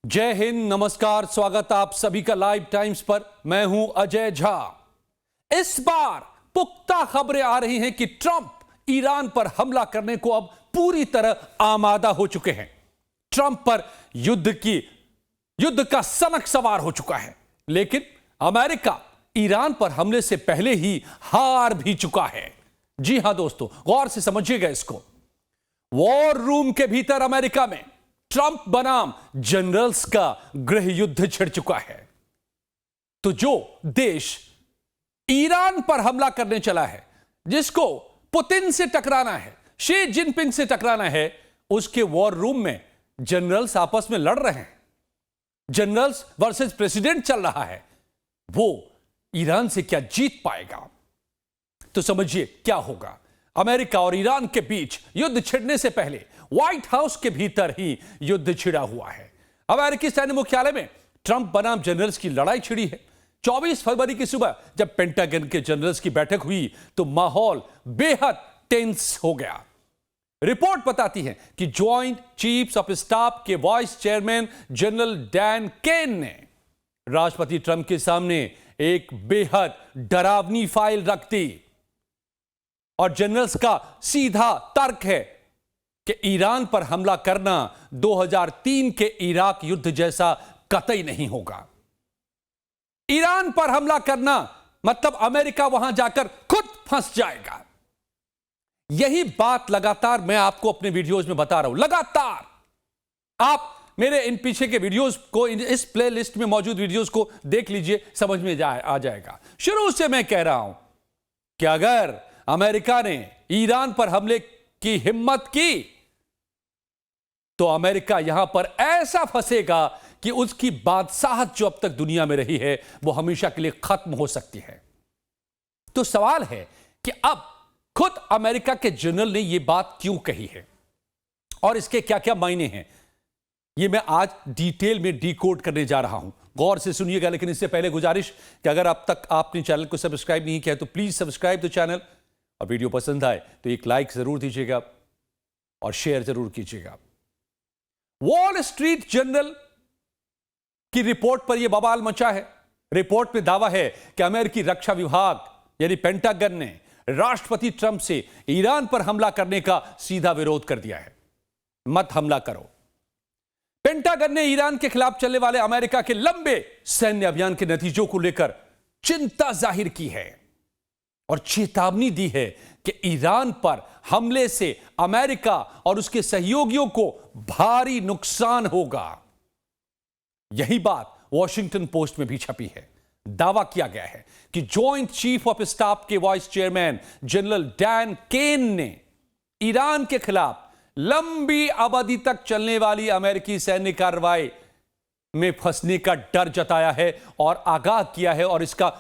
जय हिंद, नमस्कार, स्वागत आप सभी का लाइव टाइम्स पर। मैं हूं अजय झा। इस बार पुख्ता खबरें आ रही हैं कि ट्रंप ईरान पर हमला करने को अब पूरी तरह आमादा हो चुके हैं। ट्रंप पर युद्ध का सनक सवार हो चुका है, लेकिन अमेरिका ईरान पर हमले से पहले ही हार भी चुका है। जी हां दोस्तों, गौर से समझिएगा इसको। वॉर रूम के भीतर अमेरिका में ट्रंप बनाम जनरल्स का गृह युद्ध छिड़ चुका है। तो जो देश ईरान पर हमला करने चला है, जिसको पुतिन से टकराना है, शी जिनपिंग से टकराना है, उसके वॉर रूम में जनरल्स आपस में लड़ रहे हैं। जनरल्स वर्सेस प्रेसिडेंट चल रहा है। वो ईरान से क्या जीत पाएगा? तो समझिए क्या होगा। अमेरिका और ईरान के बीच युद्ध छिड़ने से पहले व्हाइट हाउस के भीतर ही युद्ध छिड़ा हुआ है। अमेरिकी सैन्य मुख्यालय में ट्रंप बनाम जनरल्स की लड़ाई छिड़ी है। 24 फरवरी की सुबह जब पेंटागन के जनरल्स की बैठक हुई तो माहौल बेहद टेंस हो गया। रिपोर्ट बताती है कि ज्वाइंट चीफ्स ऑफ स्टाफ के vice chairman general Dan Caine ने राष्ट्रपति ट्रंप के सामने एक बेहद डरावनी फाइल रख दी। और जनरल्स का सीधा तर्क है कि ईरान पर हमला करना 2003 के इराक युद्ध जैसा कतई नहीं होगा। ईरान पर हमला करना मतलब अमेरिका वहां जाकर खुद फंस जाएगा। यही बात लगातार मैं आपको अपने वीडियोस में बता रहा हूं। लगातार आप मेरे इन पीछे के वीडियोस को, इस प्लेलिस्ट में मौजूद वीडियोस को देख लीजिए, समझ में आ जाएगा। शुरू से मैं कह रहा हूं कि अगर अमेरिका ने ईरान पर हमले की हिम्मत की तो अमेरिका यहां पर ऐसा फंसेगा कि उसकी बादशाहत जो अब तक दुनिया में रही है वो हमेशा के लिए खत्म हो सकती है। तो सवाल है कि अब खुद अमेरिका के जनरल ने यह बात क्यों कही है और इसके क्या क्या मायने हैं, यह मैं आज डिटेल में डिकोड करने जा रहा हूं। गौर से सुनिएगा। लेकिन इससे पहले गुजारिश कि अगर अब तक आपने चैनल को सब्सक्राइब नहीं किया तो प्लीज सब्सक्राइब द चैनल, और वीडियो पसंद आए तो एक लाइक जरूर दीजिएगा और शेयर जरूर कीजिएगा। वॉल स्ट्रीट जर्नल की रिपोर्ट पर यह बवाल मचा है। रिपोर्ट में दावा है कि अमेरिकी रक्षा विभाग यानी पेंटागन ने राष्ट्रपति ट्रंप से ईरान पर हमला करने का सीधा विरोध कर दिया है। मत हमला करो। पेंटागन ने ईरान के खिलाफ चलने वाले अमेरिका के लंबे सैन्य अभियान के नतीजों को लेकर चिंता जाहिर की है और चेतावनी दी है कि ईरान पर हमले से अमेरिका और उसके सहयोगियों को भारी नुकसान होगा। यही बात वॉशिंगटन पोस्ट में भी छपी है। दावा किया गया है कि जॉइंट चीफ ऑफ स्टाफ के vice chairman general Dan Caine ने ईरान के खिलाफ लंबी अवधि तक चलने वाली अमेरिकी सैन्य कार्रवाई में फंसने का डर जताया है और आगाह किया है और इसका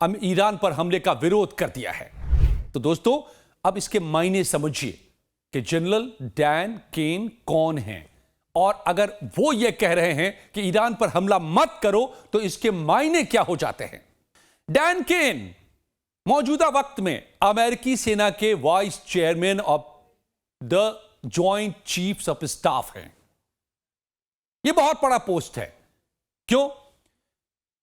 ईरान पर हमले का विरोध कर दिया है। तो दोस्तों, अब इसके मायने समझिए कि जनरल डैन केन कौन हैं और अगर वो ये कह रहे हैं कि ईरान पर हमला मत करो तो इसके मायने क्या हो जाते हैं। डैन केन मौजूदा वक्त में अमेरिकी सेना के vice chairman of the joint chiefs of staff हैं। यह बहुत बड़ा पोस्ट है। क्यों?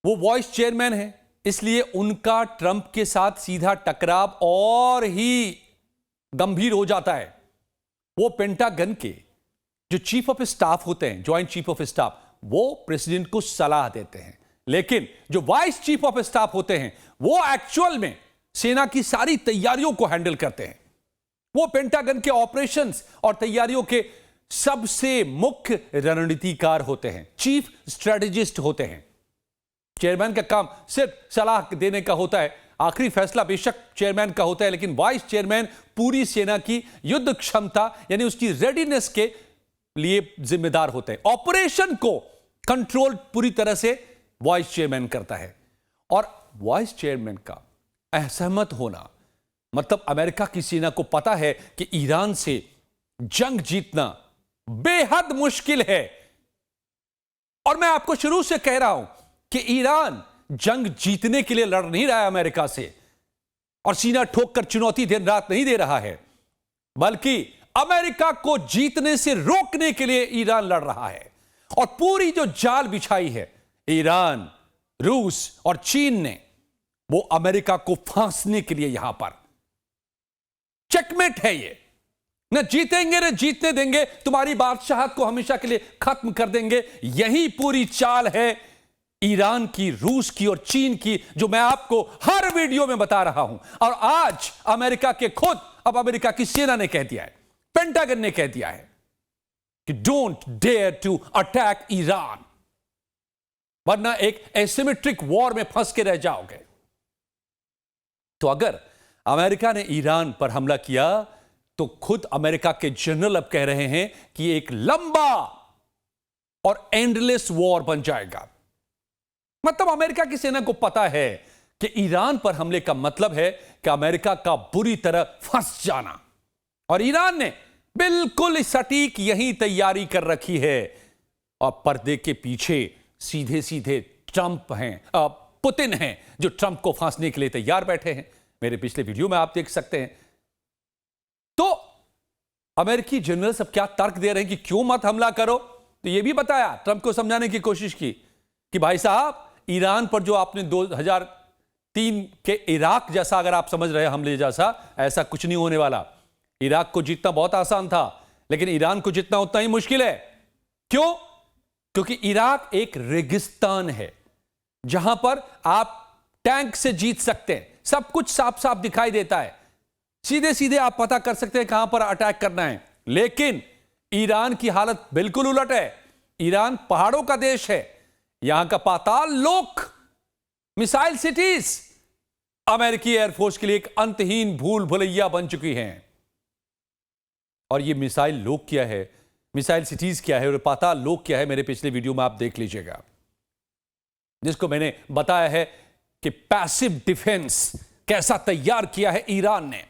वो वाइस चेयरमैन है, इसलिए उनका ट्रंप के साथ सीधा टकराव और ही गंभीर हो जाता है। वो पेंटागन के जो चीफ ऑफ स्टाफ होते हैं, जॉइंट चीफ ऑफ स्टाफ, वो प्रेसिडेंट को सलाह देते हैं, लेकिन जो वाइस चीफ ऑफ स्टाफ होते हैं वो एक्चुअल में सेना की सारी तैयारियों को हैंडल करते हैं। वो पेंटागन के ऑपरेशंस और तैयारियों के सबसे मुख्य रणनीतिकार होते हैं, चीफ स्ट्रेटेजिस्ट होते हैं। चेयरमैन का काम सिर्फ सलाह देने का होता है, आखिरी फैसला बेशक चेयरमैन का होता है, लेकिन वाइस चेयरमैन पूरी सेना की युद्ध क्षमता यानी उसकी रेडीनेस के लिए जिम्मेदार होते हैं। ऑपरेशन को कंट्रोल पूरी तरह से वाइस चेयरमैन करता है। और वाइस चेयरमैन का असहमत होना मतलब अमेरिका की सेना को पता है कि ईरान से जंग जीतना बेहद मुश्किल है। और मैं आपको शुरू से कह रहा हूं कि ईरान जंग जीतने के लिए लड़ नहीं रहा है अमेरिका से और सीना ठोक कर चुनौती दिन रात नहीं दे रहा है, बल्कि अमेरिका को जीतने से रोकने के लिए ईरान लड़ रहा है। और पूरी जो जाल बिछाई है ईरान, रूस और चीन ने, वो अमेरिका को फांसने के लिए यहां पर चेकमेट है। ये न जीतेंगे न जीतने देंगे, तुम्हारी बादशाहत को हमेशा के लिए खत्म कर देंगे। यही पूरी चाल है ईरान की, रूस की और चीन की, जो मैं आपको हर वीडियो में बता रहा हूं। और आज अमेरिका के खुद, अब अमेरिका की सेना ने कह दिया है, पेंटागन ने कह दिया है कि don't dare to attack Iran, वरना एक एसिमेट्रिक वॉर में फंस के रह जाओगे। तो अगर अमेरिका ने ईरान पर हमला किया तो खुद अमेरिका के जनरल अब कह रहे हैं कि एक लंबा और एंडलेस वॉर बन जाएगा। मतलब अमेरिका की सेना को पता है कि ईरान पर हमले का मतलब है कि अमेरिका का बुरी तरह फंस जाना, और ईरान ने बिल्कुल सटीक यही तैयारी कर रखी है। और पर्दे के पीछे सीधे सीधे ट्रंप हैं, पुतिन हैं, जो ट्रंप को फांसने के लिए तैयार बैठे हैं। मेरे पिछले वीडियो में आप देख सकते हैं। तो अमेरिकी जनरल सब क्या तर्क दे रहे हैं कि क्यों मत हमला करो। तो यह भी बताया, ट्रंप को समझाने की कोशिश की कि भाई साहब, ईरान पर जो आपने 2003 के इराक जैसा, अगर आप समझ रहे हैं हमले जैसा, ऐसा कुछ नहीं होने वाला। इराक को जीतना बहुत आसान था, लेकिन ईरान को जीतना उतना ही मुश्किल है। क्यों? क्योंकि इराक एक रेगिस्तान है जहां पर आप टैंक से जीत सकते हैं, सब कुछ साफ साफ दिखाई देता है, सीधे सीधे आप पता कर सकते हैं कहां पर अटैक करना है। लेकिन ईरान की हालत बिल्कुल उलट है। ईरान पहाड़ों का देश है, यहां का पाताल लोक, मिसाइल सिटीज अमेरिकी एयरफोर्स के लिए एक अंतहीन भूल भुलैया बन चुकी हैं। और ये मिसाइल लोक क्या है, मिसाइल सिटीज क्या है और पाताल लोक क्या है, मेरे पिछले वीडियो में आप देख लीजिएगा, जिसको मैंने बताया है कि पैसिव डिफेंस कैसा तैयार किया है ईरान ने।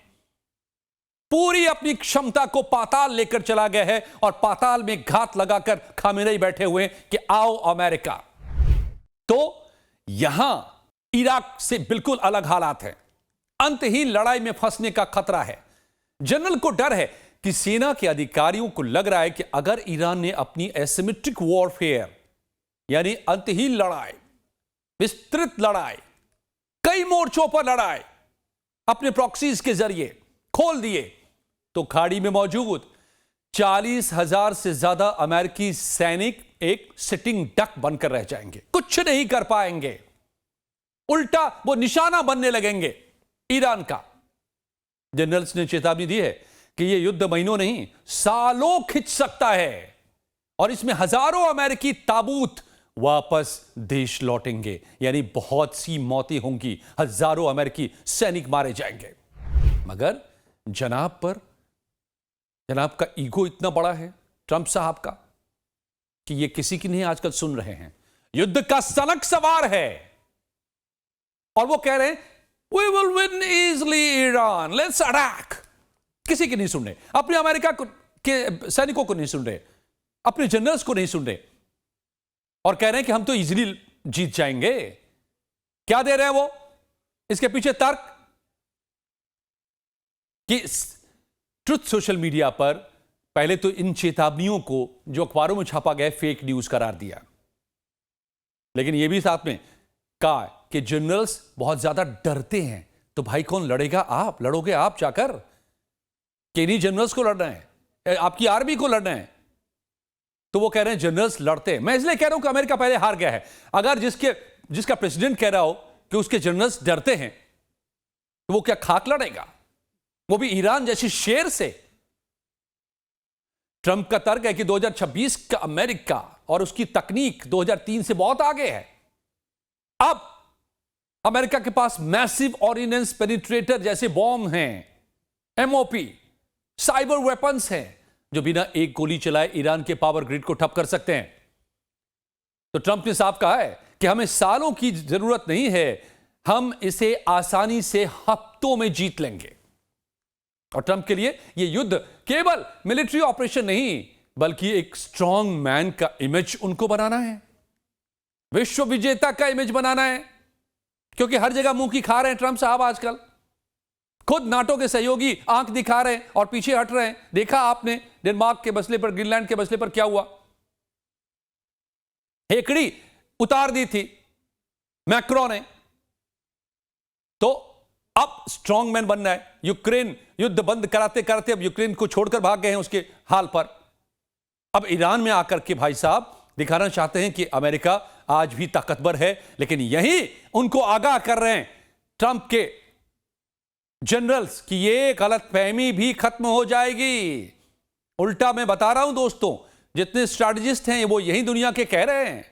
पूरी अपनी क्षमता को पाताल लेकर चला गया है और पाताल में घात लगाकर खामेनेई बैठे हुए कि आओ अमेरिका। तो यहां इराक से बिल्कुल अलग हालात है, अंतहीन लड़ाई में फंसने का खतरा है। जनरल को डर है कि सेना के अधिकारियों को लग रहा है कि अगर ईरान ने अपनी एसिमेट्रिक वॉरफेयर, यानी अंतहीन लड़ाई, विस्तृत लड़ाई, कई मोर्चों पर लड़ाई अपने प्रॉक्सीज के जरिए खोल दिए, तो खाड़ी में मौजूद 40,000 से ज्यादा अमेरिकी सैनिक एक सिटिंग डक बनकर रह जाएंगे, कुछ नहीं कर पाएंगे, उल्टा वो निशाना बनने लगेंगे ईरान का। जनरल्स ने चेतावनी दी है कि यह युद्ध महीनों नहीं, सालों खिंच सकता है, और इसमें हजारों अमेरिकी ताबूत वापस देश लौटेंगे, यानी बहुत सी मौतें होंगी, हजारों अमेरिकी सैनिक मारे जाएंगे। मगर जनाब का ईगो इतना बड़ा है ट्रंप साहब का कि ये किसी की नहीं आजकल सुन रहे हैं। युद्ध का सनक सवार है और वो कह रहे हैं we will win easily Iran, let's attack. किसी की नहीं सुन रहे, अपने अमेरिका के सैनिकों को नहीं सुन रहे, अपने जनरल्स को नहीं सुन रहे, और कह रहे हैं कि हम तो इजीली जीत जाएंगे। क्या दे रहे हैं वो? इसके पीछे तर्क कि ट्रुथ सोशल मीडिया पर पहले तो इन चेतावनियों को जो अखबारों में छापा गया फेक न्यूज करार दिया, लेकिन यह भी साथ में कहा कि जनरल्स बहुत ज्यादा डरते हैं। तो भाई कौन लड़ेगा? आप लड़ोगे, आप जाकर कि नहीं जनरल्स को लड़ना है, आपकी आर्मी को लड़ना है। तो वो कह रहे हैं जनरल्स लड़ते हैं। मैं इसलिए कह रहा हूं कि अमेरिका पहले हार गया है। अगर जिसका प्रेसिडेंट कह रहा हो कि उसके जनरल्स डरते हैं, तो वो क्या खाक लड़ेगा? वो भी ईरान जैसी शेर से। ट्रंप का तर्क है कि 2026 का अमेरिका और उसकी तकनीक 2003 से बहुत आगे है। अब अमेरिका के पास मैसिव ऑर्डिनेंस पेनिट्रेटर जैसे बॉम्ब हैं, एमओपी, साइबर वेपन्स हैं, जो बिना एक गोली चलाए ईरान के पावर ग्रिड को ठप कर सकते हैं। तो ट्रंप ने साफ कहा है कि हमें सालों की जरूरत नहीं है, हम इसे आसानी से हफ्तों में जीत लेंगे। और ट्रंप के लिए यह युद्ध केवल मिलिट्री ऑपरेशन नहीं, बल्कि एक स्ट्रॉन्ग मैन का इमेज उनको बनाना है, विश्व विजेता का इमेज बनाना है। क्योंकि हर जगह मुंह की खा रहे हैं ट्रंप साहब आजकल। खुद नाटो के सहयोगी आंख दिखा रहे हैं और पीछे हट रहे हैं। देखा आपने डेनमार्क के मसले पर, ग्रीनलैंड के मसले पर क्या हुआ? हेकड़ी उतार दी थी मैक्रो ने, तो अब स्ट्रांग मैन बनना है। यूक्रेन युद्ध बंद कराते कराते अब यूक्रेन को छोड़कर भाग गए हैं उसके हाल पर। अब ईरान में आकर के भाई साहब दिखाना चाहते हैं कि अमेरिका आज भी ताकतवर है, लेकिन यही उनको आगाह कर रहे हैं ट्रंप के जनरल्स कि ये गलतफहमी भी खत्म हो जाएगी। उल्टा मैं बता रहा हूं दोस्तों, जितने स्ट्रैटेजिस्ट हैं वो यही दुनिया के कह रहे हैं,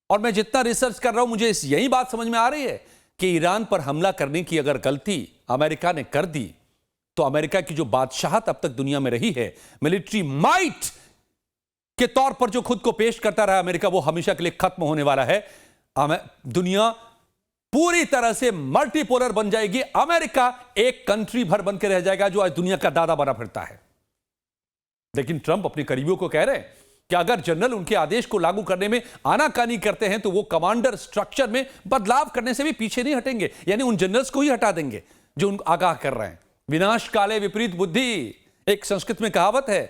और मैं जितना रिसर्च कर रहा हूं मुझे यही बात समझ में आ रही है कि ईरान पर हमला करने की अगर गलती अमेरिका ने कर दी तो अमेरिका की जो बादशाहत अब तक दुनिया में रही है, मिलिट्री माइट के तौर पर जो खुद को पेश करता रहा अमेरिका, वो हमेशा के लिए खत्म होने वाला है। दुनिया पूरी तरह से मल्टीपोलर बन जाएगी। अमेरिका एक कंट्री भर बनकर रह जाएगा जो आज दुनिया का दादा बना फिरता है। लेकिन ट्रंप अपने करीबियों को कह रहे हैं कि अगर जनरल उनके आदेश को लागू करने में आनाकानी करते हैं तो वो कमांडर स्ट्रक्चर में बदलाव करने से भी पीछे नहीं हटेंगे, यानी उन जनरल्स को ही हटा देंगे जो उनको आगाह कर रहे हैं। विनाश काले विपरीत बुद्धि, एक संस्कृत में कहावत है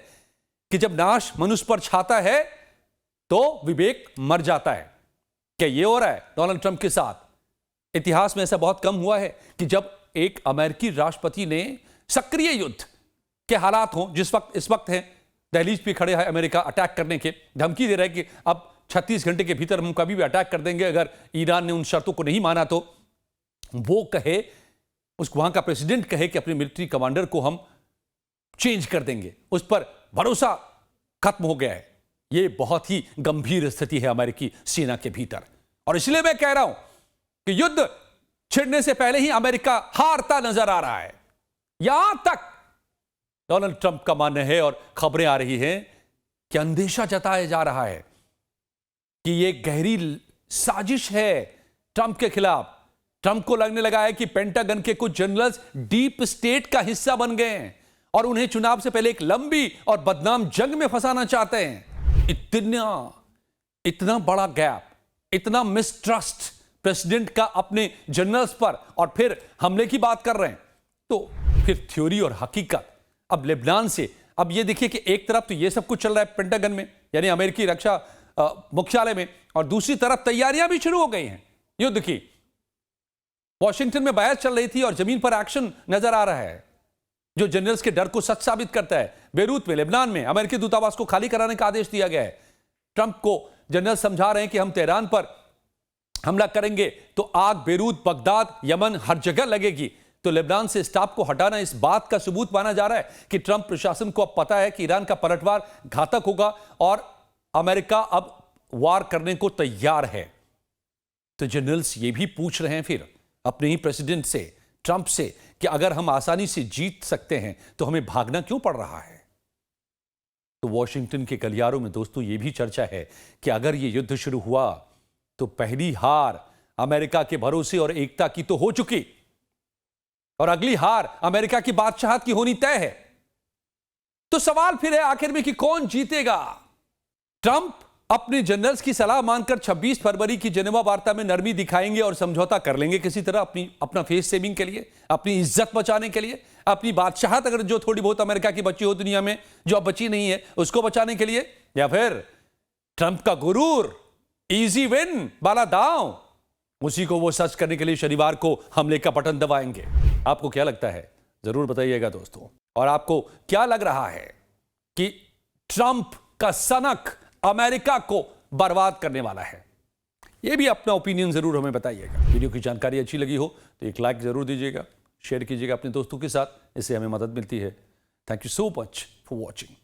कि जब नाश मनुष्य पर छाता है तो विवेक मर जाता है। क्या ये हो रहा है डोनाल्ड ट्रंप के साथ? इतिहास में ऐसा बहुत कम हुआ है कि जब एक अमेरिकी राष्ट्रपति ने सक्रिय युद्ध के हालात हों, जिस वक्त इस वक्त हैं, दहलीज पे खड़े है अमेरिका अटैक करने के, धमकी दे रहा है कि अब 36 घंटे के भीतर हम कभी भी अटैक कर देंगे अगर ईरान ने उन शर्तों को नहीं माना तो। वो कहे, उस वहां का प्रेसिडेंट कहे कि अपने मिलिट्री कमांडर को हम चेंज कर देंगे, उस पर भरोसा खत्म हो गया है। ये बहुत ही गंभीर स्थिति है अमेरिकी सेना के भीतर, और इसलिए मैं कह रहा हूं कि युद्ध छिड़ने से पहले ही अमेरिका हारता नजर आ रहा है। यहां तक डोनाल्ड ट्रंप का मानना है, और खबरें आ रही हैं कि अंदेशा जताया जा रहा है कि यह गहरी साजिश है ट्रंप के खिलाफ। ट्रंप को लगने लगा है कि पेंटागन के कुछ जनरल्स डीप स्टेट का हिस्सा बन गए हैं और उन्हें चुनाव से पहले एक लंबी और बदनाम जंग में फंसाना चाहते हैं। इतना बड़ा गैप, इतना मिसट्रस्ट प्रेसिडेंट का अपने जनरल्स पर, और फिर हमले की बात कर रहे हैं। तो फिर थ्योरी और हकीकत। अब लेबनान से, अब ये देखिए कि एक तरफ तो ये सब कुछ चल रहा है पेंटागन में, यानी अमेरिकी रक्षा मुख्यालय में, और दूसरी तरफ तैयारियां भी शुरू हो गई हैं युद्ध की। वॉशिंगटन में बहस चल रही थी और जमीन पर एक्शन नजर आ रहा है जो जनरल्स के डर को सच साबित करता है। बेरूत में, लेबनान में अमेरिकी दूतावास को खाली कराने का आदेश दिया गया है। ट्रंप को जनरल समझा रहे हैं कि हम तेहरान पर हमला करेंगे तो आग बेरूत, बगदाद, यमन हर जगह लगेगी। तो लेबनान से स्टाफ को हटाना इस बात का सबूत माना जा रहा है कि ट्रंप प्रशासन को अब पता है कि ईरान का पलटवार घातक होगा और अमेरिका अब वार करने को तैयार है। तो जनरल्स ये भी पूछ रहे हैं फिर अपने ही प्रेसिडेंट से, ट्रंप से, कि अगर हम आसानी से जीत सकते हैं तो हमें भागना क्यों पड़ रहा है। तो वॉशिंगटन के गलियारों में दोस्तों ये भी चर्चा है कि अगर ये युद्ध शुरू हुआ तो पहली हार अमेरिका के भरोसे और एकता की तो हो चुकी, और अगली हार अमेरिका की बादशाहत की होनी तय है। तो सवाल फिर है आखिर में कि कौन जीतेगा। ट्रंप अपने जनरल्स की सलाह मानकर 26 फरवरी की जेनेवा वार्ता में नरमी दिखाएंगे और समझौता कर लेंगे किसी तरह, अपना फेस सेविंग के लिए, अपनी इज्जत बचाने के लिए, अपनी बादशाहत अगर जो थोड़ी बहुत अमेरिका की बची हो दुनिया में, जो अब बची नहीं है, उसको बचाने के लिए, या फिर ट्रंप का गुरूर, इजी विन वाला दांव, उसी को वो सच करने के लिए शनिवार को हमले का बटन दबाएंगे। आपको क्या लगता है जरूर बताइएगा दोस्तों। और आपको क्या लग रहा है कि ट्रंप का सनक अमेरिका को बर्बाद करने वाला है? यह भी अपना ओपिनियन जरूर हमें बताइएगा। वीडियो की जानकारी अच्छी लगी हो तो एक लाइक जरूर दीजिएगा, शेयर कीजिएगा अपने दोस्तों के साथ, इससे हमें मदद मिलती है। Thank you so much for watching.